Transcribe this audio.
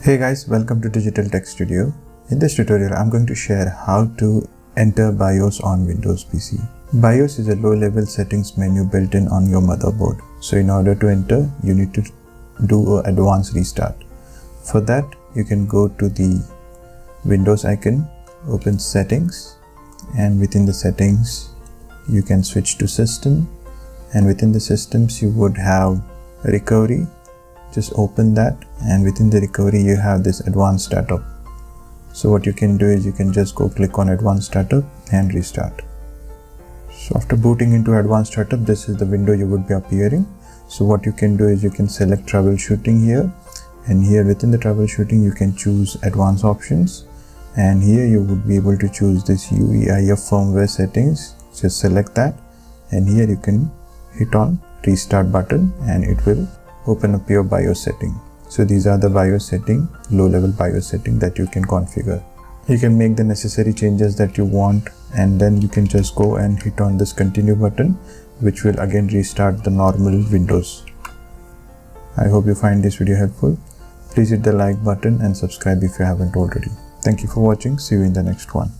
Hey guys, welcome to Digital Tech Studio. In this tutorial, I'm going to share how to enter BIOS on Windows PC. BIOS is a low-level settings menu built in on your motherboard. So in order to enter, you need to do an advanced restart. For that, you can go to the Windows icon, open Settings, and within the settings, you can switch to System. And within the systems, you would have Recovery. Just open that, and within the recovery you have this advanced startup. So what you can do is you can just go click on advanced startup and restart. So after booting into advanced startup, this is the window you would be appearing. So what you can do is you can select troubleshooting here, and here within the troubleshooting you can choose advanced options, and here you would be able to choose this UEFI Firmware Settings. Just select that, and here you can hit on restart button and it will open up your BIOS setting. So these are the BIOS setting, low-level BIOS setting that you can configure. You can make the necessary changes that you want, and then you can just go and hit on this continue button, which will again restart the normal Windows. I hope you find this video helpful. Please hit the like button and subscribe if you haven't already. Thank you for watching. See you in the next one.